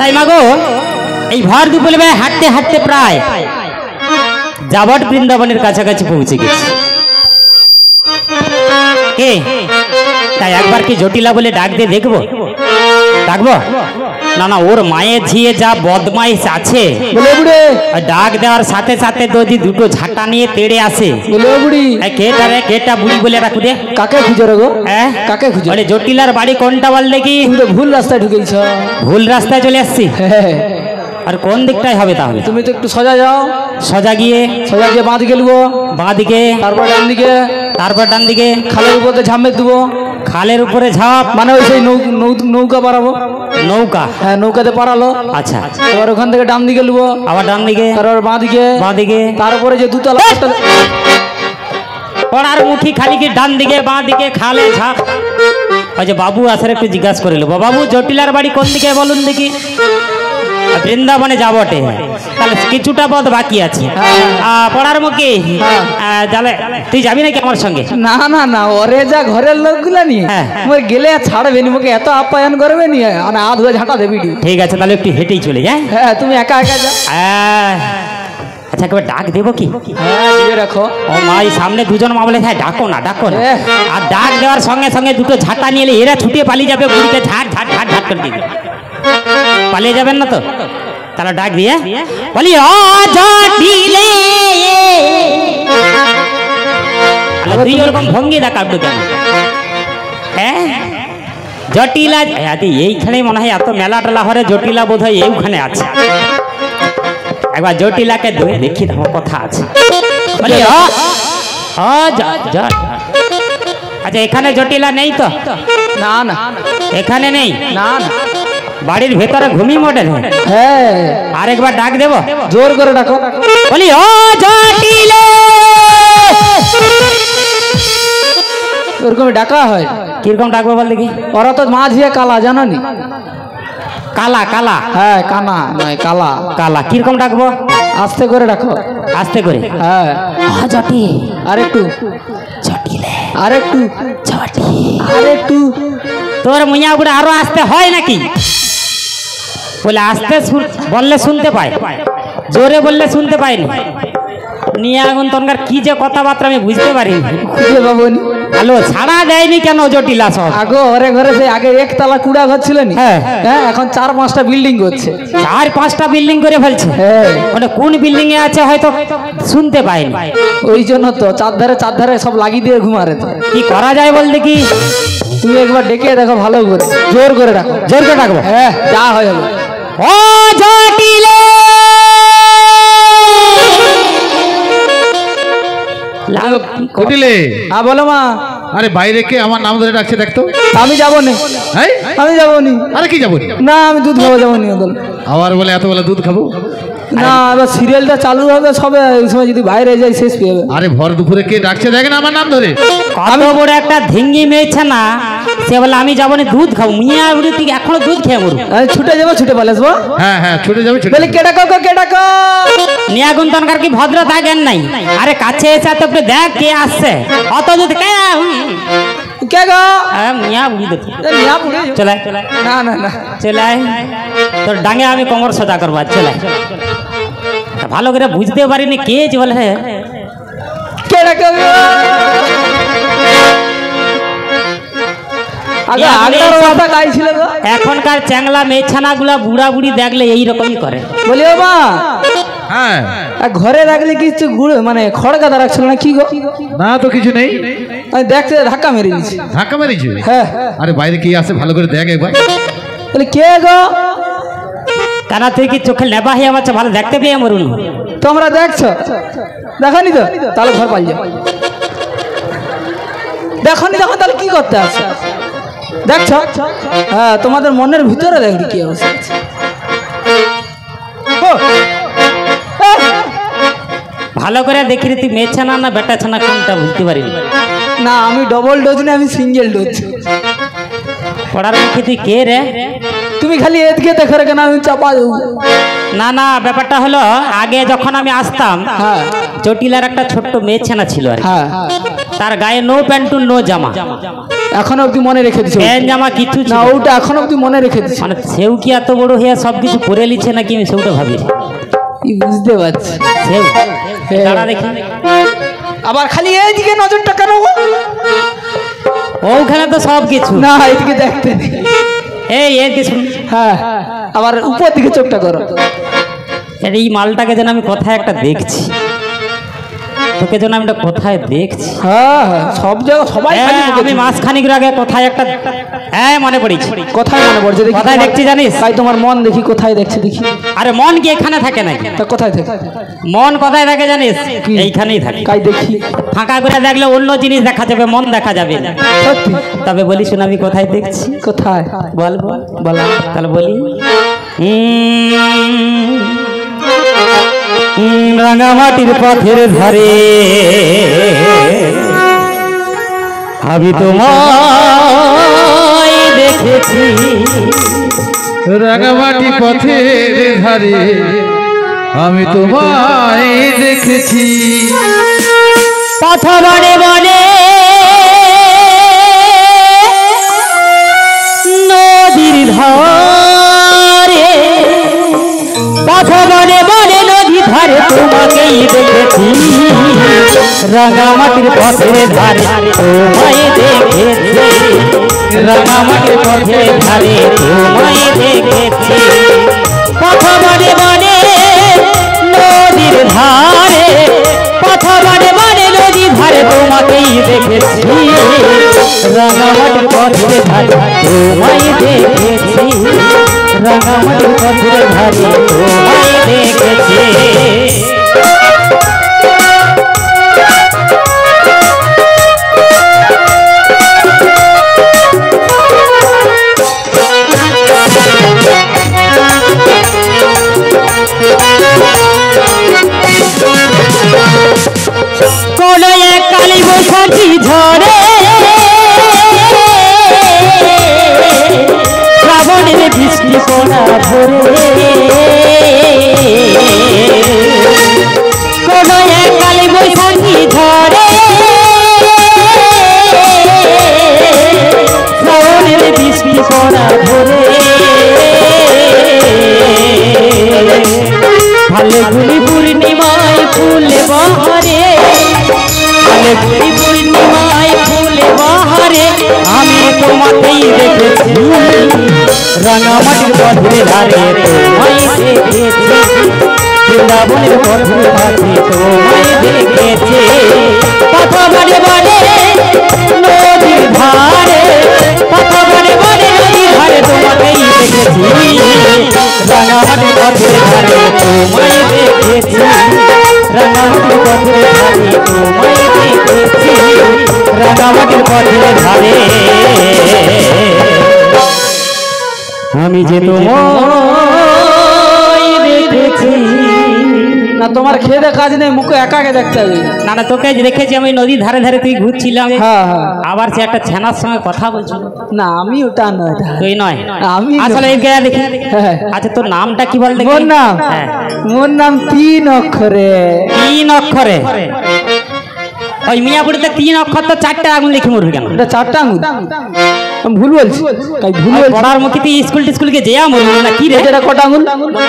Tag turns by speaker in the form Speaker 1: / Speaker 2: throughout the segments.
Speaker 1: তাই মাগো এই ভর দুপুরে বেলা হাঁটতে হাঁটতে প্রায় যাবট বৃন্দাবনের কাছাকাছি পৌঁছে গেছি। কে তাই একবার কি জটিলা বলে ডাক দিয়ে দেখবো? ডাকবো না? না, ওর মায়ের ঝিয়ে যা বদমাইশ আছে, ডাক দেওয়ার সাথে সাথে যদি দুটো ঝাঁটা নিয়ে তেড়ে আসে। কেটা রে কেটা বুড়ি বলে রাখু দে।
Speaker 2: কাকে খুঁজো রে গো? হ্যাঁ কাকে খুঁজো?
Speaker 1: জটিলার বাড়ি কোনটা বল দেখি।
Speaker 2: তুমি তো ভুল রাস্তায় ঢুকেছ।
Speaker 1: ভুল রাস্তায় চলে আসছি? আর কোন দিকটাই হবে তাহলে?
Speaker 2: তুমি তো একটু সোজা যাও। সোজা গিয়ে বাঁ দিকে লুবো। বাঁ দিকে, তারপর ডান দিকে, তারপর ডান দিকে। খালের উপরে ঝাঁপে দেবো। খালের উপরে ঝাঁপ মানে ওই সেই নৌকা পারাবো। নৌকা? হ্যাঁ, নৌকাতে পারালো। আচ্ছা, এবার ওখান থেকে ডান দিকে লুবো। আবার ডান দিকে, তারপর বাঁ দিকে, বাঁ দিকে। তারপরে যে দুতলা পড়ার মুখী খালি কি ডান দিকে বাঁ দিকে খালে ঝাঁপ। ওই যে বাবু আসার একটু জিজ্ঞাসা করে নেবো, বাবু জটিলার বাড়ি কোন দিকে বলুন দেখি। বৃন্দাবনে যাবটে, তাহলে কিছুটা পথ বাকি আছে। পড়ার মুখে তুই যাবি নাকি আমার সঙ্গে? না না না, ওরে যা ঘরের লোকগুলা নিয়ে গেলে ছাড়বে নি, মুখে এত আপ্যায়ন করবে নি, হাত ধুয়ে ঝাঁটা দেবি। ঠিক আছে, তাহলে একটু হেঁটেই চলে যায়। হ্যাঁ, তুমি একা একা যাও। আচ্ছা, একবার ডাক দেবো কি? হ্যাঁ রাখো। ও মা, এই সামনে দুজন মা বলে হ্যাঁ ডাকো না ডাকো না। আর ডাক দেওয়ার সঙ্গে সঙ্গে দুটো ঝাঁটা নিয়ে এলে এরা ছুটিয়ে পালিয়ে যাবে, বুড়িতে ঝাট ঝাট ঝাট ঝাট করে দিবে। পালিয়ে যাবেন না তো? তাহলে ডাক দিয়ে বলি তুই ওরকম ভঙ্গি দেখাবো কেন? হ্যাঁ, জটিলা এইখানে মনে হয় এত মেলা টেলা হরে, জটিলা বোধ হয় এইখানে আছে। একবার জটিলাকে দেখি দেবো, কথা আছে। বলি আচ্ছা, এখানে জটিলা নেই তো? না না, এখানে নেই। না না, বাড়ির ভেতরে ঘুমি মডেল। হ্যাঁ, আরেকবার ডাক দেবো, জোর করে ডাকো। বলি ও জটিলে। ওরকম ডাকা হয়? কিরকম ডাকবো বল দেখি। ওরা তো মাঝিয়ে কালা, জানো নি? কালা কালা? হ্যাঁ, কানা নয়, কালা কালা। কিরকম ডাকবো? আস্তে করে ডাকো। আস্তে করে? হ্যাঁ। জটি, আরেকটু জটিলে, আরেকটু জটি, আরেকটু। তোর মুইয়া উপরে আরো আসতে হয় নাকি? বলে আস্তে বললে শুনতে পায়, জোরে বললে শুনতে পাইনি। নিয়ে এখন তনকার কি যে কথাবার্তা আমি বুঝতে পারি। খুঁজে পাবো নি। হ্যালো, ছাড়া দেয়নি কেন জটিলা? সব আগে ঘরে ঘরে সেই আগে একতলা কুড়া ঘর ছিল নি। হ্যাঁ হ্যাঁ, এখন 4-5টা বিল্ডিং করছে। 4-5টা বিল্ডিং করে ফেলছে। হ্যাঁ, মানে কোন বিল্ডিং এ আছে হয়তো শুনতে পাইনি। ওই জন্য তো চারধারে সব লাগিয়ে দিয়ে ঘুমারে। তো কি করা যায় বল দেখি। তুমি একবার ডেকে দেখো ভালো করে, জোর করে রাখো। জোর করে রাখবো? হ্যাঁ, যা হয় হবে। ও জটিলে। হ্যাঁ বলো মা। আরে বাইরে কে আমার নাম ধরে ডাকছে দেখতো। আমি যাবো না। আমি যাবো নি। আরে কি যাবো না? আমি দুধ খাবো যাবো নি। আবার বলে এত বেলা দুধ খাবো না, এবার সিরিয়ালটা চালু হবে সবে, ওই সময় যদি বাইরে যাই শেষ পেয়ে যাবে। আরে ভর দুপুরে কে ডাকছে দেখেন আমার নাম ধরে। কত বড় একটা ধিঙ্গি মেয়েছে না, সে বলে আমি যাবো না, দুধ খাবো। মিয়া বুড়ি তুই এখনো দুধ খেয়ে মরু। ছুটে যাবো, ছুটে পালে আসবো। হ্যাঁ হ্যাঁ, ছুটে যাবো। বলে কে ডাকো কে ডাকো। নিয়াগুন তনকার কি ভদ্র থাকেন নাই? আরে কাছে এসে তো একটু দেখ কে আসছে। অত দুধ কে কে গো? মিয়া বুড়ি দেখো, মিয়া বুড়ি চলে। না না না, চলে তোর ডাঙে আমি কোমর সোজা করবো। চলে, ভালো করে বুঝতে পারিনি কে যে বলে কে ডাকো। এখনকার চ্যাংলা মেয়েছানা গুলা বুড়া বুড়ি দেখলে এইরকমই করে। বলি ও মা, হ্যাঁ ঘরে রাখলে কিছু গুড় মানে খড়গাদা রাখছিল না কি গো? না তো কিছু নেই, আমি দেখতে ধাক্কা মেরে দিয়েছি। ধাক্কা মেরেছি? হ্যাঁ। আরে বাইরে কি আছে ভালো করে দেখ একবার। বলে কে গো? কানা তুই কি চোখে নেবা হয়ে আমার ভালো দেখতে পেয়ে মরুন। তোমরা দেখছো? দেখনি তো? তাহলে ঘর পাই যাও। দেখনি যখন তাহলে কি করতে আসছো? দেখছো? হ্যাঁ, তোমাদের মনের ভিতরে দেখি কি অবস্থা। ভালো করে দেখি তুই মেয়ে ছানা না বেটা ছানা কোনটা বুঝতে পারি না। আমি ডবল ডোজ না, আমি সিঙ্গেল ডোজ। পড়ার মুখে তুই কে রে? তুমি খালি এদিকে দেখো রে, কেন আমি চাপা দেবো। না না, ব্যাপারটা হলো আগে যখন আমি আসতাম জটিলার একটা ছোট্ট মেয়ে ছানা ছিল আর।
Speaker 1: তার গায়ে নো প্যান্ট নো জামা,
Speaker 2: এখনো অব্দি মনে রেখে দিছো?
Speaker 1: প্যান্ট জামা কিছু
Speaker 2: না, ওটা এখনো অব্দি মনে রেখে দিছো?
Speaker 1: মানে সেও কি এত বড় হয়ে সব কিছু পরে নিচ্ছে নাকি, আমি সেটা ভাবি।
Speaker 2: বুঝতে পারছি।
Speaker 1: সেও দাঁড়া দেখি,
Speaker 2: আবার খালি এইদিকে নজরটা কেন?
Speaker 1: ওখানে তো সব কিছু
Speaker 2: না, এইদিকে দেখতে।
Speaker 1: এর কিছু।
Speaker 2: হ্যাঁ, আবার উপর দিকে চোখটা করো।
Speaker 1: এই মালটাকে যেন আমি কোথায় একটা দেখছি, তোকে যেন আমি কোথায় দেখছি।
Speaker 2: হ্যাঁ, সব জায়গা সবাই
Speaker 1: আমি মাসখানিক আগে কোথায় একটা, হ্যাঁ মনে পড়েছে।
Speaker 2: কোথায় মনে পড়ছে?
Speaker 1: কোথায় দেখছি জানিস?
Speaker 2: তাই তোমার মন দেখি কোথায় দেখছি দেখি।
Speaker 1: আরে মন কি এখানে থাকে নাকি?
Speaker 2: তা কোথায় থাকে?
Speaker 1: মন কোথায় থাকে জানিস? এইখানেই থাকে।
Speaker 2: তাই দেখি।
Speaker 1: ফাঁকা করে দেখলে অন্য জিনিস দেখা যাবে, মন দেখা যাবে না।
Speaker 2: সত্যি?
Speaker 1: তবে বলি শুন, আমি কোথায় দেখছি?
Speaker 2: কোথায়
Speaker 1: বল বল বল, তাহলে বলি। রাঙামাটির পথের ধারে আমি তোমায় দেখেছি,
Speaker 3: রাঙামাটি পথের ধারে আমি তোমায় দেখেছি,
Speaker 1: পথ বনে বনে নদীর ধারে, পথ বনে বনে নদীর ধারে তোমাকেই দেখেছি, রাঙামাটির পথের ধারে তোমায় দেখেছি, রাঙামাটির পথের ধারে তোমায় দেখেছি, পথ বনে বনে নদীর ধারে, পথ বনে বনে নদীর ধারে তোমাকেই দেখেছি, রাঙামাটির পথের ধারে তোমায় দেখেছি, রাঙামাটির পথের ধারে তোমায় দেখেছি। কোন এক কালী বৈশাখী ঝড়ে শ্রাবণের বৃষ্টি কোনা ভরে, কোন এক কালী বৈশাখী ঝড়ে শ্রাবণের বৃষ্টি কোনা ভরে, ফাল্গুনি পূর্ণিমায় ফুল বাহারে, ফাল্গুনি পূর্ণিমায় ফুল বাহারে আমি তোমাকেই দেখেছি, রাঙামাটির পথের ধারে তোমায় দেখেছি, বৃন্দাবনের পথের ধারে তোমায় দেখেছি, পথ বনে বনে নদীর ধারে, পথ বনে বনে নদীর ধারে তোমাকেই দেখেছি, রাঙামাটির পথের ধারে তোমায় দেখেছি, রাঙামাটির পথের ধারে তোমায় দেখেছি, রাঙামাটির পথের ধারে আমি যে তোমায় দেখেছি।
Speaker 2: না, তোমার খেয়ে কাজ নেই, মুখে একাকে দেখতে হবে।
Speaker 1: না না, তোকে দেখেছি আমি নদীর ধারে ধারে, তুই ঘুরছিলাম,
Speaker 2: হ্যাঁ হ্যাঁ,
Speaker 1: আবার সে একটা ছেনার সঙ্গে কথা বলছিল।
Speaker 2: না আমি ওটা নয়,
Speaker 1: তুই নয়,
Speaker 2: আমি
Speaker 1: আসলে এই গেয়া দেখি।
Speaker 2: হ্যাঁ।
Speaker 1: আচ্ছা তোর নামটা কি বল দেখি?
Speaker 2: মোর নাম?
Speaker 1: হ্যাঁ।
Speaker 2: মোর নাম 3 অক্ষরে।
Speaker 1: 3 অক্ষরে? ওই মিয়াপুরিতে 3 অক্ষর তো 4টে আগুন দেখি মরবি কেন?
Speaker 2: এটা 4টা আঙুল? আমি ভুল বলছি? তাই ভুল বলছি?
Speaker 1: পড়ার মুখে তুই স্কুলকে যেয়া মরবি না কি রে?
Speaker 2: এটা কটা আঙুল?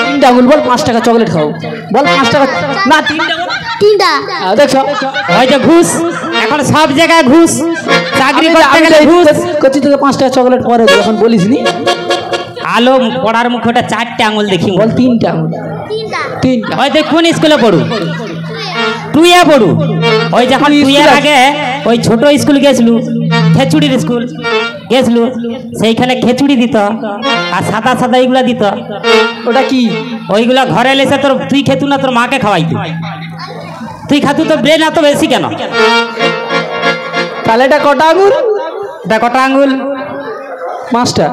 Speaker 2: 3টা আঙুল। বল 5 টাকা চকলেট খাও। বল 5 টাকা। না 3টা।
Speaker 4: 3টা।
Speaker 2: দেখো
Speaker 1: ওই যে ঘুষ, এখন সব জায়গায় ঘুষ, চাকরি করতে গেলে ঘুষ।
Speaker 2: কচি থেকে 5 টাকা চকলেট পরে এখন বলিস নি?
Speaker 1: আলো পড়ার মুখে ওটা 4টে আঙুল দেখি।
Speaker 2: বল 3টা আঙুল। 3টা।
Speaker 1: ওই দেখ কোন স্কুলে পড়ু? টুইয়া পড়ু। ওই যখন টুইয়ার আগে ওই ছোট স্কুল গেছিলু, খেচুড়ির স্কুল গেছিলু, সেইখানে খেচুড়ি দিত আর সাদা সাদা এইগুলা দিত।
Speaker 2: ওটা কি?
Speaker 1: ওইগুলা ঘরে এসে তোর তুই খেতু না, তোর মাকে খাওয়াইতু। তুই খাতু, তোর ব্রেন এত বেশি কেন?
Speaker 2: তাহলে এটা কটা আঙুল?
Speaker 1: এটা কটা আঙুল?
Speaker 2: 5টা।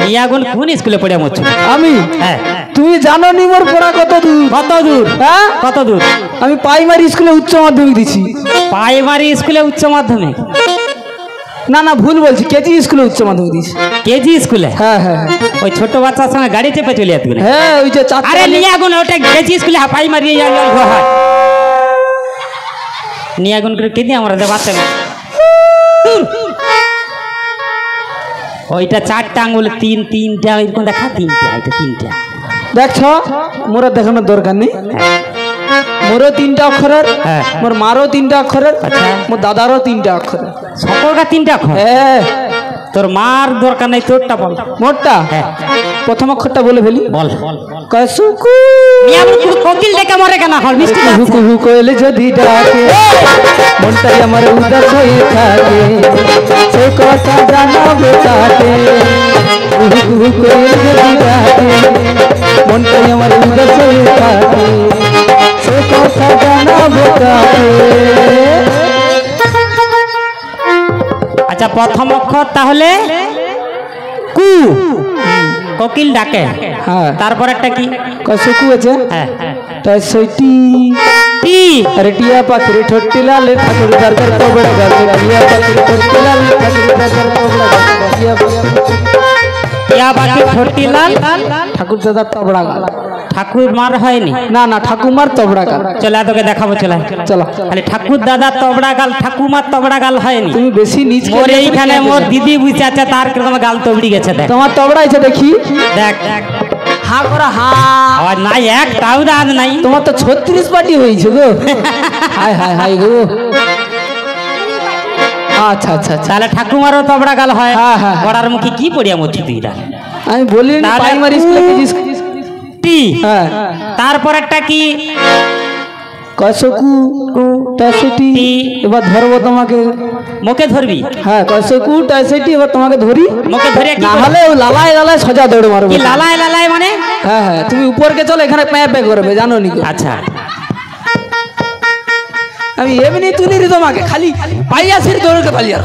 Speaker 1: এই আগুন কোন স্কুলে পড়ে মরছ?
Speaker 2: আমি?
Speaker 1: হ্যাঁ।
Speaker 2: তুমি জানো নি মোর পড়া কত দূর?
Speaker 1: কত দূর?
Speaker 2: হ্যাঁ
Speaker 1: কত দূর?
Speaker 2: আমি প্রাইমারি স্কুলে উচ্চ মাধ্যমিক দিছি।
Speaker 1: প্রাইমারি স্কুলে উচ্চ মাধ্যমিক?
Speaker 2: না না ভুল বলছি, কেজি স্কুলে উচ্চ মাধ্যমিক দিছি।
Speaker 1: কেজি স্কুলে?
Speaker 2: হ্যাঁ হ্যাঁ।
Speaker 1: ওই ছোট বাচ্চার সঙ্গে গাড়ি চেপে চলে যেত?
Speaker 2: হ্যাঁ ওই যে 4টা।
Speaker 1: আরে নিয়ে আগুন ওটা কেজি স্কুলে প্রাইমারি হয়। নিয়ে আগুন করে কেঁদে আমরা দেবাতে না ওইটা 4টা আঙুল 3টা এরকম দেখা 3টা এটা 3টা
Speaker 2: দেখছ মোর দেখানোর দরকার নেই মোরও 3টা অক্ষরের
Speaker 1: হ্যাঁ।
Speaker 2: মোর মারও 3টা অক্ষরের
Speaker 1: আচ্ছা।
Speaker 2: মোর দাদারও 3টা অক্ষরের
Speaker 1: সকলটা 3টা অক্ষর
Speaker 2: হ্যাঁ
Speaker 1: তোর মার দরকার নেই তোরটা বল
Speaker 2: মোরটা
Speaker 1: হ্যাঁ
Speaker 2: প্রথম অক্ষরটা বলে ফেলি
Speaker 1: বল
Speaker 2: কয় সুকু
Speaker 1: নিয়ে আগুন করে কোকিল ডেকে মরে কেন হল মিষ্টি
Speaker 2: কুহু
Speaker 1: লাগছে।
Speaker 2: কুহু কোয়েল যদি ডাকে মনটাই আমার উদাস হয়ে থাকে সে কথা জানাবো তাকে কুহু কুহু কোয়েল যদি ডাকে মনটাই আমার উদাস হয়ে থাকে সে কথা জানাবো তাকে
Speaker 1: আচ্ছা প্রথম অক্ষর তাহলে কু কোকিল ডাকে
Speaker 2: হ্যাঁ
Speaker 1: তারপর একটা কি
Speaker 2: কয় সুকু আছে
Speaker 1: হ্যাঁ
Speaker 2: তাই সেইটি
Speaker 1: টি
Speaker 2: अरे टिया पाखरे ठोटी लाल ठाकुर दरगर तो बड़ा गाल टिया पाखरे ठोटी लाल ठाकुर दरगर तो बड़ा गाल टिया
Speaker 1: ইয়া বাকি ছোটি লাল
Speaker 2: ঠাকুর দাদা তো বড়া গাল
Speaker 1: ঠাকুর মার হয়নি
Speaker 2: না না ঠাকুমার তো বড়া গাল
Speaker 1: চলে তোকে দেখাবো চলে
Speaker 2: চলো
Speaker 1: খালি ঠাকুর দাদা তবড়া গাল ঠাকুমার তবড়া গাল হয়নি
Speaker 2: তুমি বেশি নিচ
Speaker 1: মোর এইখানে মোর দিদি বুঝে আছে তার কিরকম গাল তবড়ি গেছে দেখ
Speaker 2: তোমার তো বড়া আছে দেখি
Speaker 1: দেখ
Speaker 2: হা করা হা
Speaker 1: আবার নাই এক তাও দাঁত নাই
Speaker 2: তোমার তো 36 পার্টি হয়েছে গো হাই হাই হাই গো আচ্ছা আচ্ছা আচ্ছা
Speaker 1: তাহলে ঠাকুমারও তবড়া গাল হয়
Speaker 2: হ্যাঁ, হ্যাঁ।
Speaker 1: পড়ার মুখে কি পড়িয়া মরছি তুইরা
Speaker 2: আমি বলি না
Speaker 1: তাহলে
Speaker 2: প্রাইমারি স্কুলে কেজি
Speaker 1: টি
Speaker 2: হ্যাঁ
Speaker 1: তারপর একটা কি
Speaker 2: কয়সকু টাইসেটি
Speaker 1: টি।
Speaker 2: এবার ধরবো তোমাকে
Speaker 1: মুখে ধরবি
Speaker 2: হ্যাঁ কয়সকু টাইসেটি এবার তোমাকে ধরি
Speaker 1: মুখে ধরে কি
Speaker 2: না
Speaker 1: করবি?
Speaker 2: হলে ও লালায় লালায় সোজা দৌড় মারবে
Speaker 1: কি লালায় লালায় মানে
Speaker 2: হ্যাঁ হ্যাঁ তুমি উপরকে চলো এখানে প্যাঁ প্যাঁ করবে জানো নি গো?
Speaker 1: আচ্ছা
Speaker 2: আমি এমনি তুলি রে তোমাকে খালি পাইয়া সির দৌড়কে পালিয়া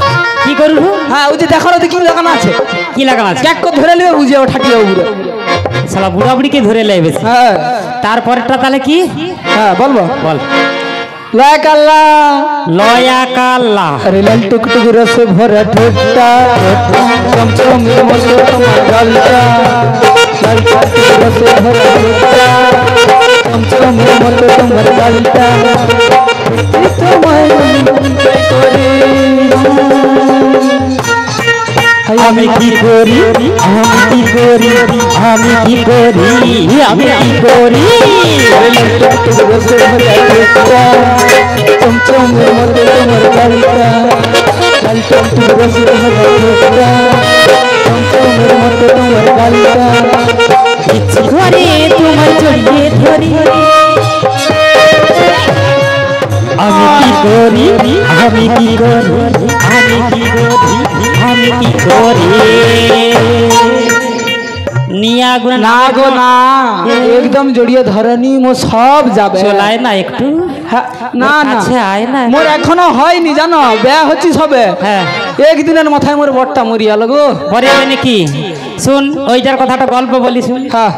Speaker 1: কি করবো
Speaker 2: হ্যাঁ ওই যে দেখো না কি লাগানো আছে
Speaker 1: কি লাগানো আছে
Speaker 2: ক্যাক করে ধরে নেবে বুঝিয়ে ঠাটিয়ে উড়ে
Speaker 1: শালা বুড়া বুড়িকে ধরে লেবে
Speaker 2: হ্যাঁ
Speaker 1: তারপরটা তাহলে কি
Speaker 2: হ্যাঁ বলবো
Speaker 1: বল
Speaker 2: লাইক আল্লাহ
Speaker 1: লয়া কাল্লা
Speaker 2: अरे लाल टुक टुक रस भरा ठोटा चमचम मस्त तुम्हार गलता लाल टुक टुक रस भरा ठोटा चमचम मस्त तुम्हार गलता
Speaker 1: আমি কি করি আমি কি করি আমি কি করি আমি কি করি
Speaker 2: चमचम मस्त तुम्हार गलता लाल टुक टुक रस भरा ठोटा चमचम मस्त तुम्हार गलता
Speaker 1: ইচ্ছে করে তোমার জড়িয়ে ধরি আমি কি করি আমি কি করি আমি কি করি আমি কি করি নিয়া গুণ
Speaker 2: না গো না একদম জড়িয়ে ধরনি মো সব যাবে
Speaker 1: চলায় না একটু
Speaker 2: হ্যাঁ, না না
Speaker 1: কাছে আয় না
Speaker 2: মোর এখনো হয়নি জানো বেয়া হচ্ছে সবে
Speaker 1: হ্যাঁ
Speaker 2: একদিনের মাথায় মোর বটটা মরিয়া গো
Speaker 1: পরে হবে নাকি শুন ওইটার কথাটা গল্প বলি শুন
Speaker 2: হ্যাঁ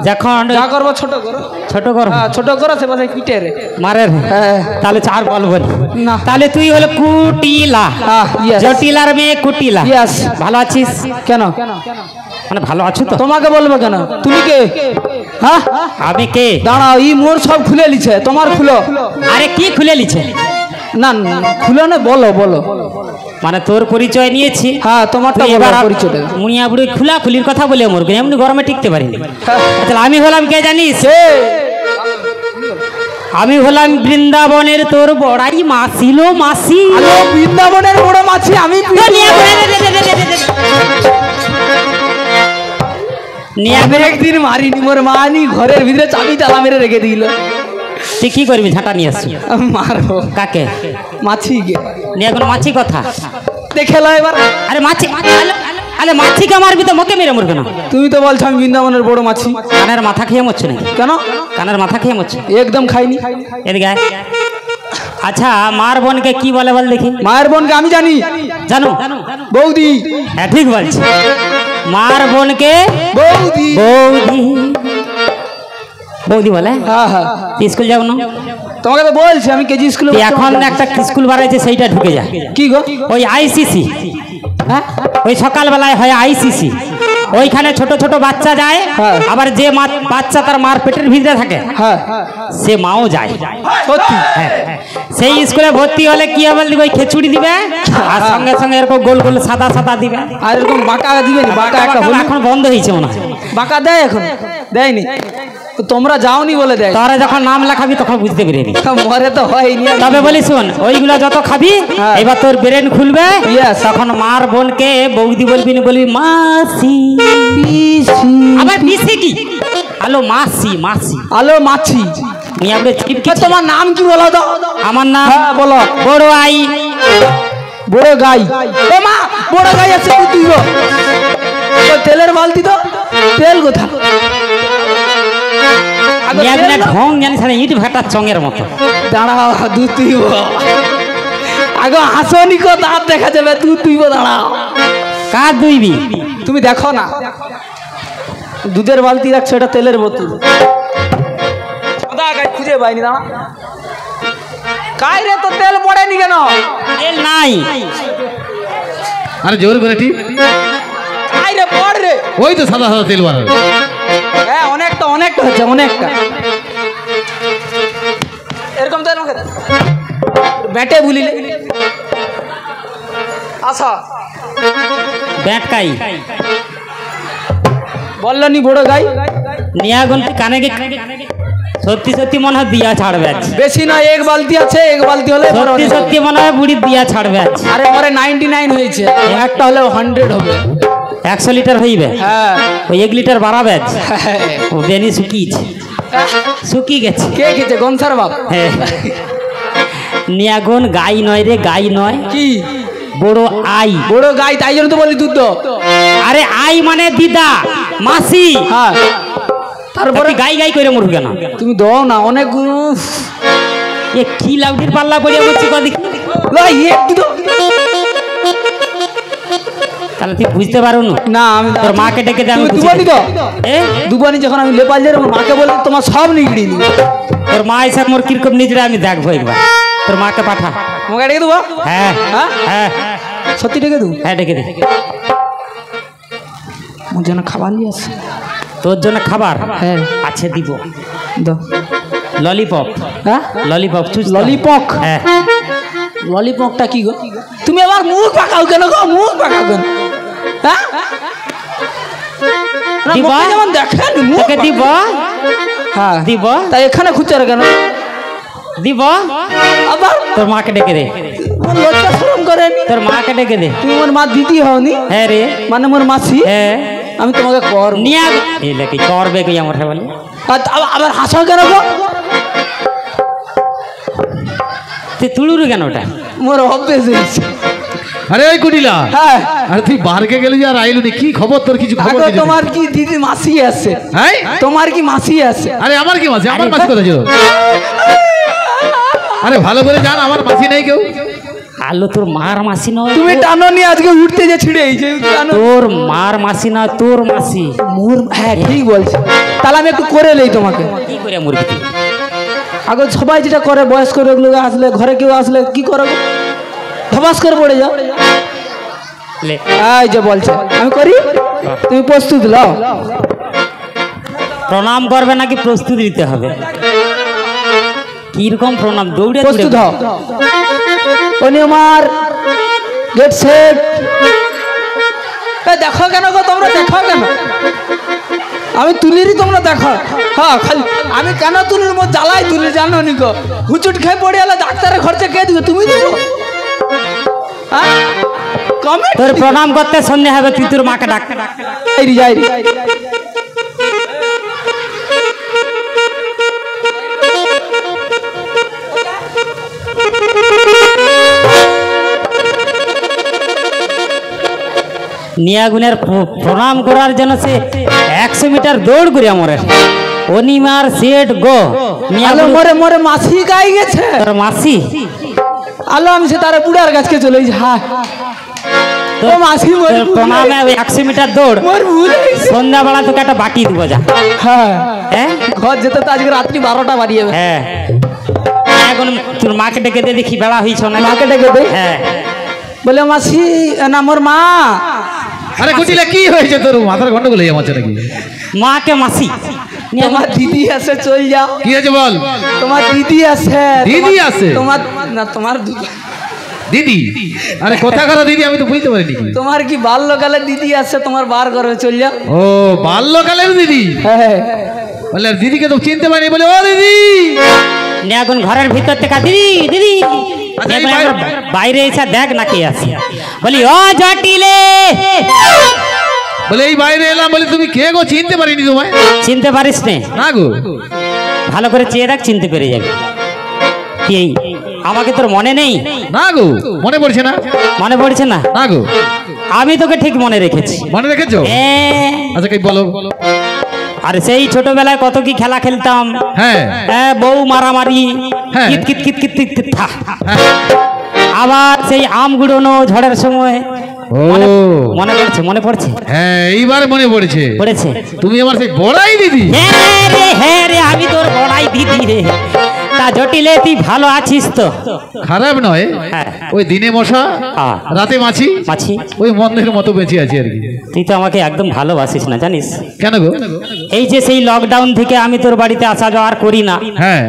Speaker 1: যখন
Speaker 2: যা করবো ছোট করো
Speaker 1: ছোট কর
Speaker 2: হ্যাঁ ছোট করো সে পাশে পিটে রে
Speaker 1: মারের
Speaker 2: হ্যাঁ
Speaker 1: তাহলে চার গল্প বলি
Speaker 2: না
Speaker 1: তাহলে তুই হলো কুটিলা
Speaker 2: হ্যাঁ yes
Speaker 1: জটিলার মেয়ে কুটিলা
Speaker 2: Yes.
Speaker 1: ভালো আছিস
Speaker 2: কেন
Speaker 1: মানে ভালো আছো তো
Speaker 2: তোমাকে বলবো কেন তুমি কে হ্যাঁ
Speaker 1: আমি কে
Speaker 2: দাঁড়াও ই মোর সব খুলে লিছে তোমার খুলো
Speaker 1: আরে কি খুলে লিছে
Speaker 2: না না, খুলো না বলো বলো
Speaker 1: মানে তোর পরিচয় নিয়েছি
Speaker 2: হ্যাঁ তোমারটা
Speaker 1: তুই
Speaker 2: বলো
Speaker 1: এবার
Speaker 2: পরিচয় দাও।
Speaker 1: মুনিয়া বুড়ি খোলা খুলির কথা বলে মরবে এমনি গরমে টিকতে পারিনি
Speaker 2: হ্যাঁ।
Speaker 1: তাহলে আমি হলাম কে জানিস
Speaker 2: কে
Speaker 1: আমি হলাম বৃন্দাবনের তোর বড়াই মাসি লো মাসি
Speaker 2: আলো বৃন্দাবনের বড় মাছি আমি
Speaker 1: নিয়া নিয়া
Speaker 2: আমি একদিন মারিনি মোর মানি ঘরের ভিতরে চাবি তালা মেরে রেখে দিল
Speaker 1: তুই কি করবি ঝাঁটা নিয়ে আসছি
Speaker 2: আমি মারবো
Speaker 1: কাকে
Speaker 2: মাছিকে
Speaker 1: নিয়ে এখন মাছি কথা
Speaker 2: দেখে লো এবার
Speaker 1: আরে মাছি আরে মাছিকে মারবি তো মোকে মেরে মরবে না
Speaker 2: তুমি তো বলছো আমি বৃন্দাবনের বড় মাছি
Speaker 1: কানের মাথা খেয়ে মরছে নাকি
Speaker 2: কেন
Speaker 1: কানের মাথা খেয়ে মরছে
Speaker 2: একদম খাইনি
Speaker 1: এদিকে আয়। আচ্ছা মার বোনকে কি বলে বল দেখি
Speaker 2: মায়ের বোনকে আমি জানি
Speaker 1: জানো
Speaker 2: বৌদি
Speaker 1: হ্যাঁ ঠিক বলছি মার বোনকে
Speaker 2: বৌদি
Speaker 1: বৌদি বৌদি বলে
Speaker 2: হ্যাঁ হ্যাঁ
Speaker 1: তুই স্কুল যাও না
Speaker 2: তোমাকে তো বলছি আমি কেজি স্কুলে
Speaker 1: তুই এখন একটা স্কুল বাড়াইছে সেইটা ঢুকে যা
Speaker 2: কি গো
Speaker 1: ওই আইসিসি হ্যাঁ ওই সকালবেলায় হয় আইসিসি ওইখানে ছোট ছোট বাচ্চা যায়,
Speaker 2: হ্যাঁ।
Speaker 1: আবার যে বাচ্চা তার মার পেটের ভিতরে থাকে
Speaker 2: হ্যাঁ
Speaker 1: সে মাও যায়।
Speaker 2: সত্যি
Speaker 1: হ্যাঁ, সেই স্কুলে ভর্তি হলে কি হবে দিবে, ওই খিচুড়ি দিবে আর সঙ্গে সঙ্গে এরকম গোল গোল সাদা সাদা দিবে।
Speaker 2: আর এরকম বাঁকা দিবে না? বাঁকা একটা হলুদ
Speaker 1: এখন বন্ধ হয়েছে মনে হয়।
Speaker 2: বাঁকা দেয় এখন? দেয়নি তো, তোমরা যাওনি বলে দেয়।
Speaker 1: তোরা যখন নাম লেখাবি তখন বুঝতে পেরেবি।
Speaker 2: মরে তো হয়নি।
Speaker 1: তবে বলি শোন, ওইগুলা যত খাবি
Speaker 2: হ্যাঁ।
Speaker 1: এবার তোর ব্রেন খুলবে।
Speaker 2: Yes.
Speaker 1: তখন মার বোনকে বৌদি বলবি না, বলবি মাসি।
Speaker 2: পিসি।
Speaker 1: আবার পিসি কি? হ্যালো মাসি, মাসি।
Speaker 2: আলো মাছি।
Speaker 1: নিয়ে আমরা চিপকে।
Speaker 2: তোমার নাম কি বলো তো?
Speaker 1: আমার নাম
Speaker 2: হ্যাঁ বলো।
Speaker 1: বড় আই।
Speaker 2: বড় গাই। ও মা, বড় গাই আছে তুই গো। তো তেলের বালতি তো, তেল কোথা? আগে
Speaker 1: নিয়ে
Speaker 2: তেল
Speaker 1: আপনি
Speaker 2: না?
Speaker 1: ঢং জানিস না, ইট ভাটার চঙের মতো।
Speaker 2: দাঁড়াও, দুধ তুইব। আগে হাসনি কো, দাঁত দেখা যাবে। দুধ তুইব, দাঁড়াও।
Speaker 1: কার দুইবি?
Speaker 2: তুমি দেখো না, দুধের বালতি রাখছো, এটা তেলের বোতল। সাদা গাই খুঁজে পাইনি, দাঁড়া। কাই রে, তো তেল পড়েনি কেন?
Speaker 1: তেল নাই।
Speaker 3: আরে জোর করে ঠিক,
Speaker 2: কাই রে, পড় রে।
Speaker 3: ওই তো সাদা সাদা তেল বার হবে।
Speaker 2: হ্যাঁ, অনেকটা অনেকটা হচ্ছে, অনেকটা। এরকম তো এরকম ব্যাটে ভুলিলে। আচ্ছা,
Speaker 1: ব্যাটকাই
Speaker 2: বললো নি বড় গাই।
Speaker 1: নিয়া গন্তি কানে গে। সত্যি সত্যি মনে হয় দিয়া ছাড়বে আজ।
Speaker 2: বেশি না, এক বালতি আছে, এক বালতি হলে এবার
Speaker 1: সত্যি
Speaker 2: অনেক।
Speaker 1: সত্যি মনে হয় বুড়ি দিয়া ছাড়বে আজ।
Speaker 2: আরে পরে 99 হয়েছে, একটা হলে 100 হবে।
Speaker 1: 100 লিটার হইবে।
Speaker 2: হ্যাঁ।
Speaker 1: ওই 1 লিটার বাড়াবে আজ। ও বেনি শুকিয়েছে, শুকিয়ে গেছে।
Speaker 2: কে খেতে? গনসার বাপ।
Speaker 1: হ্যাঁ। নিয়াগুন গাই নয় রে, গাই নয়,
Speaker 2: কি
Speaker 1: বড় আই।
Speaker 2: বড় গাই, তাই জন্য তো বলি দুধ দাও।
Speaker 1: আরে আই মানে দিদা, মাসি।
Speaker 2: হ্যাঁ,
Speaker 1: তারপরে গাই গাই করে মরু কেন?
Speaker 2: তুমি দাও না, অনেক
Speaker 1: এ কি লাউডির পাল্লা পড়িয়া বলছি কদি। তাহলে তুই বুঝতে পারো
Speaker 2: না। আমি
Speaker 1: তোর মাকে ডেকে দে, আমি
Speaker 2: তুমি
Speaker 1: বুঝিয়ে
Speaker 2: দুবানি তো
Speaker 1: দিই। এ
Speaker 2: দুবানি যখন আমি লেপাল যাই, আমার মাকে বলে তোমার সব নিগড়ি দিবে।
Speaker 1: তোর মা এসে মোর কিরকম নিজেরা আমি দেখবো একবার। তোর মাকে পাঠা।
Speaker 2: আমাকে ডেকে দেবো?
Speaker 1: হ্যাঁ
Speaker 2: হ্যাঁ
Speaker 1: হ্যাঁ
Speaker 2: সত্যি ডেকে দেবো?
Speaker 1: হ্যাঁ ডেকে দে।
Speaker 2: মোর জন্য খাবার নিয়ে আসছে।
Speaker 1: তোর জন্য খাবার?
Speaker 2: হ্যাঁ।
Speaker 1: আছে দিব।
Speaker 2: দাও।
Speaker 1: ললিপপ।
Speaker 2: হ্যাঁ,
Speaker 1: ললিপপ।
Speaker 2: ললিপপ।
Speaker 1: হ্যাঁ।
Speaker 2: ললিপপটা কি গো? তুমি আবার মুখ পাকাও কেন গো? মুখ পাকাও কেন? হ্যাঁ, না,
Speaker 1: দিব?
Speaker 2: মুখে যেমন দেখেন মুখ
Speaker 1: তোকে দিব।
Speaker 2: হ্যাঁ
Speaker 1: দিব।
Speaker 2: তাই এখানে খুঁজছে কেন?
Speaker 1: দিব।
Speaker 2: আবার
Speaker 1: তোর মাকে ডেকে দে।
Speaker 2: মোর লজ্জা শরম করেনি?
Speaker 1: তোর মাকে ডেকে দে।
Speaker 2: তুমি মোর মা দিদি হওনি?
Speaker 1: হ্যাঁ রে।
Speaker 2: মানে মোর মাসি।
Speaker 1: হ্যাঁ।
Speaker 2: আমি তোমাকে কর
Speaker 1: নিয়া এলে কি করবে কি আমার বলে?
Speaker 2: আবার হাসো কেন গো?
Speaker 1: তুই তুলুরু কেন ওটা?
Speaker 2: মোর অভ্যেস হয়েছে।
Speaker 3: আরে ওই কুটিলা,
Speaker 2: হ্যাঁ,
Speaker 3: আরে তুই বারকে গেলি আর আইলু নি, কি খবর তোর? কিছু খবর
Speaker 2: আগো
Speaker 3: কিছু?
Speaker 2: তোমার কি দিদি মাসি আছে?
Speaker 3: হ্যাঁ,
Speaker 2: তোমার কি মাসি আছে?
Speaker 3: আরে আমার কি মাসি? আমার মাসি কোথায় ছিল? আরে ভালো করে জান, আমার মাসি নেই কেউ।
Speaker 1: আলো তোর মার মাসি নয়।
Speaker 2: তুমি টানো নি আজকে উঠতে যে ছিড়ে এই যে টানো।
Speaker 1: তোর মার মাসি না, তোর মাসি।
Speaker 2: মোর, হ্যাঁ ঠিক বলছে। তাহলে আমি একটু করে লই তোমাকে।
Speaker 1: কি করে মুরগি তুই?
Speaker 2: আগে সবাই যেটা করে, বয়স্ক লোক আসলে, ঘরে কেউ আসলে কি করো? ধবাস করে পড়ে যাও।
Speaker 1: লে।
Speaker 2: এই যে বলছে আমি করি, তুমি প্রস্তুত লও।
Speaker 1: প্রণাম করবে নাকি প্রস্তুতি দিতে হবে? কিরকম প্রণাম? দৌড়ে
Speaker 2: প্রস্তুত হও। উনি আমার গেট সেট। দেখো কেন গো তোমরা? দেখো কেন? আমি তুলিরই, তোমরা দেখো। হ্যাঁ, খালি আমি কেন তুলির? মোর জ্বালাই তুলি, জানো নি গো? হুচুট খেয়ে পড়ে গেলে ডাক্তারের খরচা কে দিবে? তুমি দিবো? হ্যাঁ, কমে
Speaker 1: তোর প্রণাম করতে সন্ধ্যে হবে, তুই তোর মাকে ডাক।
Speaker 2: যাই।
Speaker 1: নিয়াগুনের প্রণাম করার জন্য সে 100 মিটার দৌড় করে আমরে অনিমার সেট গো।
Speaker 2: আলো মরে মরে মাসি গাই গেছে।
Speaker 1: তোর মাসি?
Speaker 2: আলো আমি সে তার বুড়ার গাছকে চলে যাই। হ্যাঁ, ও মাসি মোর
Speaker 1: তোর প্রণামে 100 মিটার দৌড়।
Speaker 2: মোর ভুল হয়েছে।
Speaker 1: সন্ধ্যাবেলা তোকে একটা বাটি দিব যা।
Speaker 2: হ্যাঁ,
Speaker 1: হ্যাঁ
Speaker 2: ঘর যেতে তো আজকে রাত্রি 12টা বাড়িয়ে যাবে।
Speaker 1: হ্যাঁ। এখন তোর মাকে ডেকে দে, দেখি বেলা হয়েছ না।
Speaker 2: মাকে ডেকে দে।
Speaker 1: হ্যাঁ।
Speaker 2: বলে মাসি না মোর মা,
Speaker 3: আরে কুটিলা কি হয়েছে তোর মাথার গন্ডগোল হয়ে যাচ্ছে নাকি?
Speaker 1: মাকে মাসি নিয়ে
Speaker 2: তোমার দিদি আছে, চল যাও।
Speaker 3: কি হয়েছে বল?
Speaker 2: তোমার দিদি আছে।
Speaker 3: দিদি আছে?
Speaker 2: তোমার না, তোমার
Speaker 3: দিদি? আরে কোথাকার দিদি আমি তো বুঝতে পারিনি।
Speaker 2: তোমার কি বাল্যকালের দিদি আছে, তোমার বার করে চল যাও।
Speaker 3: ও বাল্যকালের দিদি?
Speaker 2: হ্যাঁ।
Speaker 3: বলে আর দিদিকে তো চিনতে পারিনি, বলে ও দিদি।
Speaker 1: নিয়ে এখন ঘরের ভিতর থেকে দিদি দিদি
Speaker 3: আচ্ছা,
Speaker 1: নিয়ে
Speaker 3: এই
Speaker 1: এখন একবার বাইরে এসে দেখ না কে আছে। বলি ও জটিলে।
Speaker 3: বলে এই বাইরে এলাম, বলে তুমি কে গো? চিনতে পারিনি তোমায়।
Speaker 1: চিনতে পারিস নে?
Speaker 3: না গো।
Speaker 1: ভালো করে চেয়ে দেখ, চিনতে পেরে যাবে। কি আমাকে তোর মনে নেই?
Speaker 3: না গো, মনে পড়ছে না।
Speaker 1: মনে পড়ছে না?
Speaker 3: না গো।
Speaker 1: আমি তোকে ঠিক মনে রেখেছি।
Speaker 3: মনে রেখেছো? আচ্ছা কি বলো।
Speaker 1: আরে সেই ছোটবেলায় কত কি খেলা খেলতাম।
Speaker 3: হ্যাঁ
Speaker 1: বউ মারামারি,
Speaker 3: হ্যাঁ।
Speaker 1: কিত কিত কিত কিত কিত কিত থা।
Speaker 3: হ্যাঁ।
Speaker 1: আবার সেই আম গুড়োনো ঝড়ের সময়।
Speaker 3: ও
Speaker 1: মনে পড়ছে? মনে পড়ছে?
Speaker 3: হ্যাঁ এইবার মনে পড়েছে।
Speaker 1: পড়েছে?
Speaker 3: তুমি আমার সেই বড়াই দিদি।
Speaker 1: হ্যাঁ রে, আমি তোর বড়াই দিদি রে। তা জটিলে তুই ভালো আছিস তো?
Speaker 3: খারাপ নয়,
Speaker 1: হ্যাঁ।
Speaker 3: ওই দিনে মশা
Speaker 1: হ্যাঁ।
Speaker 3: রাতে মাছি
Speaker 1: মাছি।
Speaker 3: ওই মন্দের মতো বেঁচে আছি আর কি।
Speaker 1: তুই তো আমাকে একদম ভালোবাসিস না জানিস।
Speaker 3: কেন গো?
Speaker 1: এই যে সেই লকডাউন থেকে আমি তোর বাড়িতে আসা যাওয়ার করি না,
Speaker 3: হ্যাঁ।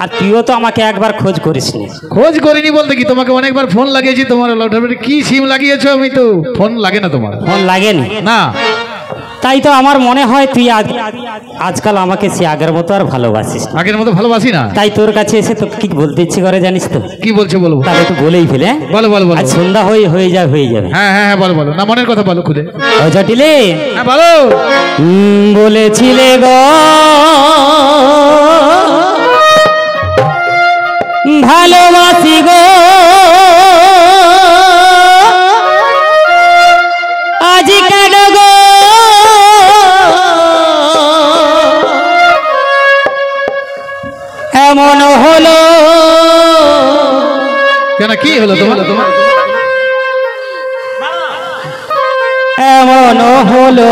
Speaker 1: আর তুইও তো আমাকে একবার খোঁজ করিস নি।
Speaker 3: খোঁজ করিনি বলতে কি, তোমাকে অনেকবার ফোন লাগিয়েছি। তোমার লকডাউনে কি সিম লাগিয়েছো? আমি তো ফোন লাগে না তোমার।
Speaker 1: ফোন লাগেনি
Speaker 3: না।
Speaker 1: তাই তো আমার মনে হয় তুই আজকাল আমাকে সে আগের মতো আর ভালোবাসিস না।
Speaker 3: আগের মতো ভালোবাসি না।
Speaker 1: তাই তোর কাছে এসে তো কি বলতে ইচ্ছে করে জানিস তো?
Speaker 3: কি বলছো বলো।
Speaker 1: তাহলে তো বলেই ফেলে।
Speaker 3: বলো বলো বলো।
Speaker 1: আজ সন্ধ্যা হয়ে যাবে।
Speaker 3: হ্যাঁ হ্যাঁ হ্যাঁ বলো বলো, না মনের কথা বলো খুলে।
Speaker 1: ও জটিলে,
Speaker 3: হ্যাঁ বলো।
Speaker 1: বলেছিলে গো ভালোবাসি গো, আজ কেন গো এমন হলো?
Speaker 3: কেন কি হলো তোমার?
Speaker 1: এমন হলো,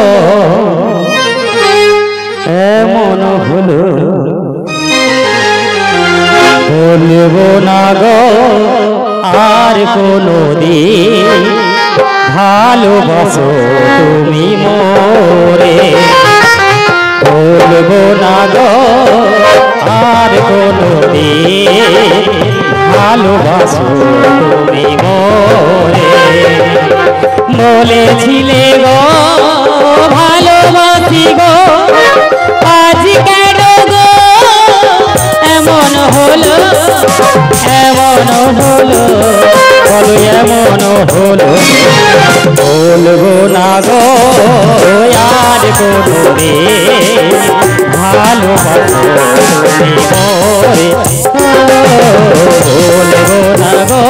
Speaker 1: এমন হলো, বলবো না গো আর কোনো দিন ভালোবাসো তুমি মোরে। বলবো না গো আর কোনো দিন ভালোবাসো তুমি মোরে। বলেছিলে গো ভালোবাসি গো, আজ কেন গো এমন হলো? এমন হলো, বলো এমন হলো, বলবো না গো আর কোনো দিন ভালোবাসো তুমি মোরে। বলবো না গো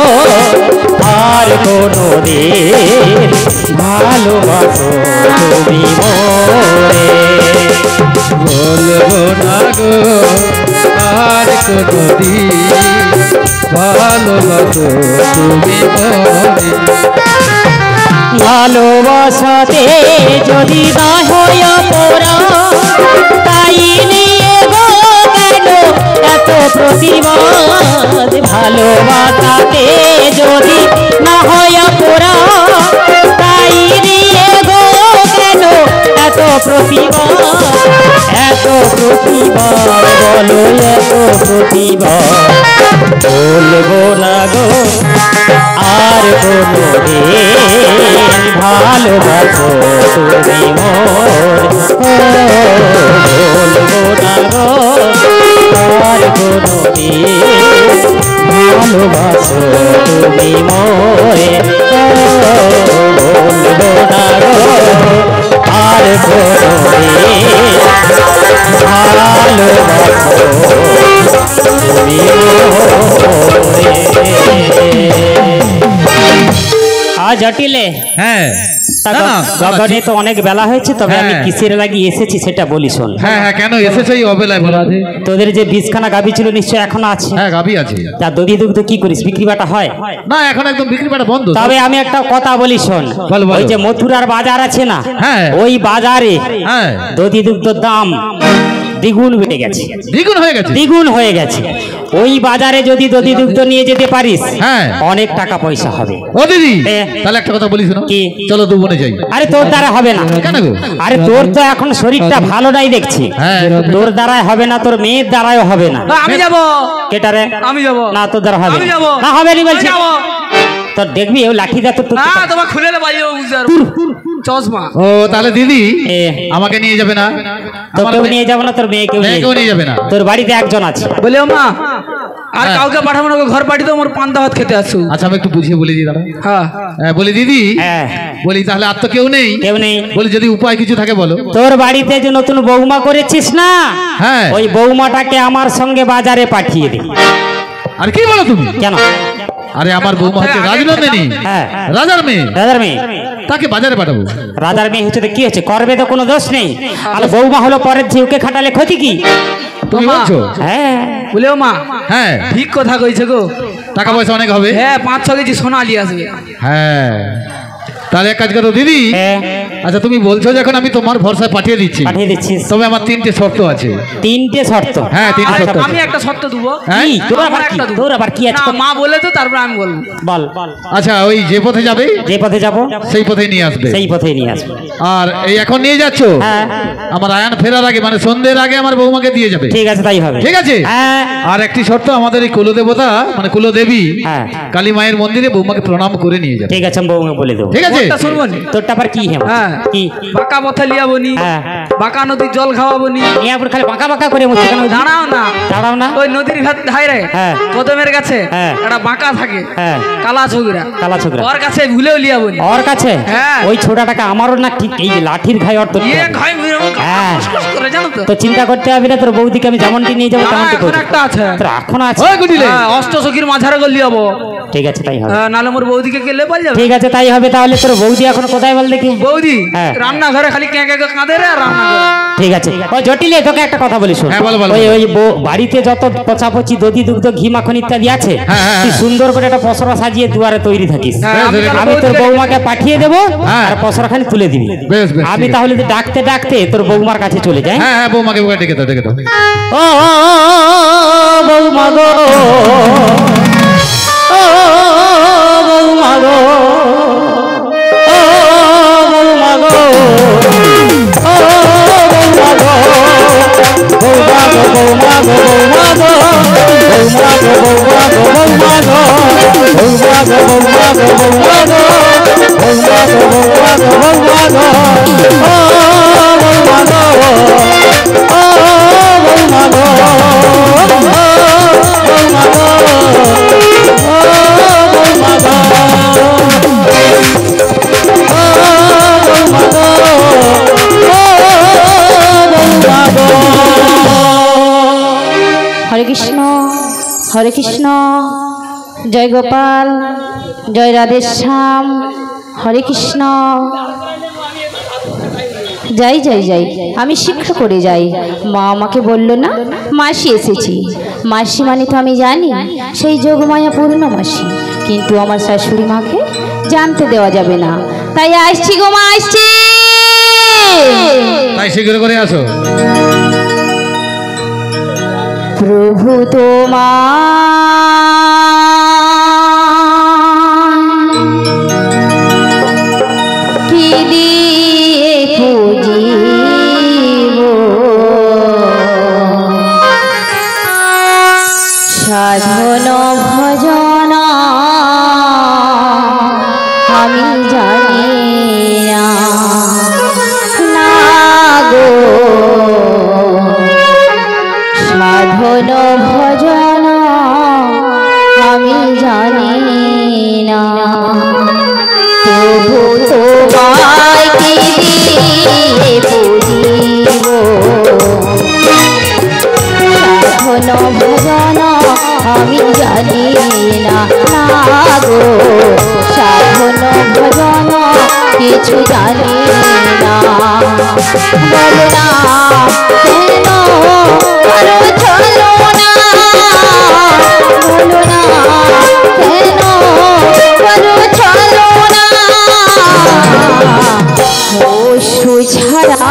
Speaker 1: আর কোনো দিন ভালোবাসো তুমি মোরে।
Speaker 3: বলবো না গো আর কোনো দিন ভালোবাসো তুমি মোরে।
Speaker 1: ভালোবাসাতে যদি না হয় পোড়া, তাই নিয়ে গো কেন এত প্রতিবাদ? ভালোবাসাতে যদি না হয় পোড়া, তাই নিয়ে গো কেন এত প্রতিবাদ? এত প্রতিবাদ, বলো এত প্রতিবাদ। বলবো না গো আর কোনো দিন ভালোবাসো তুমি মোর। বলবো না গো আর কোনো দিন ভালোবাসো তুমি মোরে। বলবো না গো আর কোনো দিন ভালোবাসো তুমি জটিলে।
Speaker 3: হ্যাঁ
Speaker 1: গগনে তো অনেক বেলা হয়েছে, তবে আমি
Speaker 3: হ্যাঁ।
Speaker 1: কিসের লাগি এসেছি সেটা বলি শোন।
Speaker 3: হ্যাঁ হ্যাঁ কেন এসেছো এই অবেলায় বলো?
Speaker 1: তোদের যে 20খানা গাভী ছিল নিশ্চয় এখনো আছে?
Speaker 3: হ্যাঁ গাভী আছে।
Speaker 1: তা দধি দুগ্ধ কি করিস, বিক্রি বাটা হয়?
Speaker 3: না এখন একদম বিক্রি বাটা বন্ধ।
Speaker 1: তবে আমি একটা কথা বলি শোন,
Speaker 3: বল, বল।
Speaker 1: ওই যে মথুরার বাজার আছে না,
Speaker 3: হ্যাঁ।
Speaker 1: ওই বাজারে
Speaker 3: হ্যাঁ
Speaker 1: দধি দুগ্ধ দাম দ্বিগুণ বেড়ে গেছে,
Speaker 3: দ্বিগুণ হয়ে গেছে।
Speaker 1: দ্বিগুণ হয়ে গেছে। ওই বাজারে যদি দধি দুগ্ধ নিয়ে যেতে পারিস,
Speaker 3: হ্যাঁ,
Speaker 1: অনেক টাকা পয়সা হবে।
Speaker 3: ও দিদি,
Speaker 1: হ্যাঁ।
Speaker 3: তাহলে একটা কথা বলি শোনো,
Speaker 1: কি?
Speaker 3: চলো দু বোনে যাই।
Speaker 1: আরে তোর দ্বারা হবে না।
Speaker 3: কেন গো?
Speaker 1: আরে তোর তো এখন শরীরটা ভালো নাই দেখছি।
Speaker 3: হ্যাঁ।
Speaker 1: তোর দ্বারাই হবে না, তোর মেয়ের দ্বারাও হবে না।
Speaker 2: আমি যাব।
Speaker 1: কেটারে?
Speaker 2: আমি যাব।
Speaker 1: না, তোর দ্বারা হবে
Speaker 2: আমি
Speaker 1: না।
Speaker 2: যাব।
Speaker 1: না হবে না বলছি।
Speaker 2: আমি যাব।
Speaker 1: তোর দেখবি ও লাঠি দা তো
Speaker 2: না, তোমার খুলে না বাইরে বুঝার চশমা।
Speaker 3: ও তাহলে দিদি
Speaker 1: এ।
Speaker 3: আমাকে নিয়ে যাবে না?
Speaker 1: তোকেও নিয়ে যাবো না, তোর মেয়েকেও
Speaker 3: মেয়েকেও নিয়ে যাবে না?
Speaker 1: তোর বাড়িতে একজন আছে।
Speaker 2: বলে ও মা, আর
Speaker 3: হ্যাঁ।
Speaker 2: কাউকে পাঠাবো না, ওকে ঘর পাঠিয়ে দাও, মোর পান্তা ভাত খেতে আসছো।
Speaker 3: আচ্ছা আমি একটু বুঝিয়ে বলে দিই দাদা।
Speaker 2: হ্যাঁ,
Speaker 3: হ্যাঁ, বলি দিদি,
Speaker 1: হ্যাঁ।
Speaker 3: বলি তাহলে আর তো কেউ নেই।
Speaker 1: কেউ নেই।
Speaker 3: বলি যদি উপায় কিছু থাকে বলো।
Speaker 1: তোর বাড়িতে যে নতুন বৌমা করেছিস না,
Speaker 3: হ্যাঁ।
Speaker 1: ওই বৌমাটাকে আমার সঙ্গে বাজারে পাঠিয়ে দে।
Speaker 3: আর কি বলো তুমি?
Speaker 1: কেন?
Speaker 3: আরে আমার বৌমা হচ্ছে রাজনন্দিনী,
Speaker 1: হ্যাঁ।
Speaker 3: রাজার মেয়ে,
Speaker 1: রাজার মেয়ে।
Speaker 3: তাকে বাজারে পাঠাবো।
Speaker 1: রাজার মেয়ে হচ্ছে তো কি হচ্ছে, করবে তো কোনো দোষ নেই। আর বৌমা হলো পরের ঝিউকে খাটালে ক্ষতি কি?
Speaker 3: তুমি
Speaker 2: মা।
Speaker 3: বলছো?
Speaker 1: হ্যাঁ।
Speaker 2: বলে ও মা,
Speaker 3: হ্যাঁ,
Speaker 2: ঠিক কথা কইছে গো।
Speaker 3: টাকা পয়সা অনেক হবে।
Speaker 2: হ্যাঁ, 5-6 কেজি সোনা আলি আসবে।
Speaker 3: হ্যাঁ, তাহলে এক কাজ করো দিদি।
Speaker 1: হ্যাঁ।
Speaker 3: আচ্ছা তুমি বলছো যখন আমি তোমার ভরসায় পাঠিয়ে দিচ্ছি,
Speaker 1: পাঠিয়ে দিচ্ছিস।
Speaker 3: তবে আমার 3টে শর্ত আছে।
Speaker 1: 3টে শর্ত?
Speaker 3: হ্যাঁ, 3টে
Speaker 1: আচ্ছা,
Speaker 3: শর্ত আছে।
Speaker 2: আমি একটা শর্ত দেবো।
Speaker 3: হ্যাঁ?
Speaker 1: কি? তোর আবার
Speaker 2: আমার
Speaker 1: কি?
Speaker 2: একটা দেবো।
Speaker 1: তোর আবার কি আছে?
Speaker 2: না, মা বলে তো তারপর আমি বলবো।
Speaker 1: বল।
Speaker 3: আচ্ছা ওই যে পথে যাবে
Speaker 1: যে পথে যাব
Speaker 3: সেই পথেই নিয়ে আসবে।
Speaker 1: সেই পথেই নিয়ে আসবে।
Speaker 3: আর এই এখন নিয়ে যাচ্ছ,
Speaker 1: হ্যাঁ।
Speaker 3: আমার আয়ান ফেরার আগে মানে সন্ধ্যের আগে আমার বৌমাকে দিয়ে যাবে।
Speaker 1: ঠিক আছে, তাই হবে।
Speaker 3: ঠিক আছে।
Speaker 1: হ্যাঁ।
Speaker 3: আর একটি শর্ত, আমাদের এই কুলদেবতা মানে কুলদেবী
Speaker 1: হ্যাঁ।
Speaker 3: কালী মায়ের মন্দিরে বৌমাকে প্রণাম করে নিয়ে যাবে।
Speaker 1: ঠিক আছে, আমি বৌমাকে বলে দেবো।
Speaker 3: ঠিক আছে।
Speaker 2: ওটা শুনবো নি?
Speaker 1: তোরটা আবার কি হেম?
Speaker 2: হ্যাঁ,
Speaker 1: কি?
Speaker 2: বাঁকা পথে লিয়াবো নি,
Speaker 1: হ্যাঁ।
Speaker 2: বাঁকা নদীর জল খাওয়াবো নি।
Speaker 1: মিয়াপুর খালি বাঁকা বাঁকা করে মুখে কেন?
Speaker 2: দাঁড়াও না,
Speaker 1: দাঁড়াও না।
Speaker 2: ওই নদীর ধারে
Speaker 1: হ্যাঁ।
Speaker 2: কদমের কাছে
Speaker 1: হ্যাঁ।
Speaker 2: একটা বাঁকা থাকে,
Speaker 1: হ্যাঁ।
Speaker 2: কালা ছোকরা।
Speaker 1: কালা ছোকরা।
Speaker 2: ওর কাছে ভুলেও লিয়াবো নি।
Speaker 1: ওর কাছে?
Speaker 2: হ্যাঁ।
Speaker 1: ওই ছোটাটাকে আমারও না ঠিক এই যে লাঠির ঘাই অর্থ।
Speaker 2: ইয়ে ঘাই মেরে
Speaker 1: হ্যাঁ।
Speaker 2: করে, জানো তো?
Speaker 1: তো চিন্তা করতে হবে না, তোর বৌদিকে আমি যেমনটি নিয়ে যাবো
Speaker 2: না,
Speaker 1: তেমনটি
Speaker 2: এখন
Speaker 1: করবো।
Speaker 2: একটা আছে।
Speaker 1: তোর এখন আছে?
Speaker 3: ওই গুটিলে
Speaker 2: হ্যাঁ, অষ্টসখীর মাঝারে গল লিয়াবো।
Speaker 1: ঠিক আছে, তাই হবে।
Speaker 2: নাহলে মোর বৌদিকে কেলে পাল যাবে।
Speaker 1: ঠিক আছে, তাই হবে। তাহলে তোর বৌদি এখন কোথায় বল দেখি?
Speaker 2: বৌদি
Speaker 1: হ্যাঁ।
Speaker 2: রান্নাঘরে খালি কে কে কাঁদে রে, আর রান্নাঘরে।
Speaker 1: ঠিক আছে। ওই জটিলে তোকে একটা কথা বলি শোন।
Speaker 3: হ্যাঁ, বলো, বলো,
Speaker 1: ওই
Speaker 3: বলো।
Speaker 1: ওই বাড়িতে যত পচাপচি দধি দুগ্ধ ঘি মাখন ইত্যাদি আছে,
Speaker 3: হ্যাঁ, হ্যাঁ,
Speaker 1: তুই
Speaker 3: হ্যাঁ।
Speaker 1: সুন্দর করে একটা পসরা সাজিয়ে দুয়ারে তৈরি থাকিস।
Speaker 2: হ্যাঁ, আমি তাহলে
Speaker 1: আমি তোর
Speaker 2: বৌদিকে-
Speaker 1: বৌমাকে পাঠিয়ে দেবো,
Speaker 3: হ্যাঁ।
Speaker 1: আর পসরাখানি তুলে দিবি।
Speaker 3: বেশ, বেশ,
Speaker 1: আমি
Speaker 3: ঠিক
Speaker 1: তাহলে তো ডাকতে ডাকতে তোর বৌমার কাছে চলে যাই।
Speaker 3: হ্যাঁ হ্যাঁ, বৌমাকে ডেকে দাও, ডেকে দাও।
Speaker 1: ও বৌমা গো, ও বৌমা গো, ও বৌমা গো, ও বৌমা গো, বৌমা গো, বৌমা গো, বৌমা গো, বৌমা গো, বৌমা গো, বৌমা গো, বৌমা গো, বৌমা গো, বৌমা গো, বৌমা গো, বৌমা গো, বৌমা গো, ও বৌমা গো, ও বৌমা গো, ও বৌমা গো, ও বৌমা গো,
Speaker 4: হরে কৃষ্ণ, হরে কৃষ্ণ, জয় গোপাল, জয় রাধেশ্যাম, হরে কৃষ্ণ। যাই যাই যাই, আমি শীঘ্র করে যাই। মা আমাকে বললো না মাসি এসেছি। মাসি মানে তো আমি জানি সেই যোগমায়া পূর্ণ মাসি, কিন্তু আমার শাশুড়ি মাকে জানতে দেওয়া যাবে না। তাই আসছি গো মা, আসছি।
Speaker 3: তাই শীঘ্র করে আসো।
Speaker 4: প্রভু তোমার কি দিয়ে পুজিব, সাধন ভজন আমি জানি না, না গো সাধন ভজন আমি জানি না। প্রভু তোমায় কি দিয়ে পুজিব, সাধন ভজন আমি জানি না, না গো সাধন ভজন কিছু জানি না। বলো না কেন করো চলো না, বলো না কেন করো চলো না। অশ্রু ছাড়া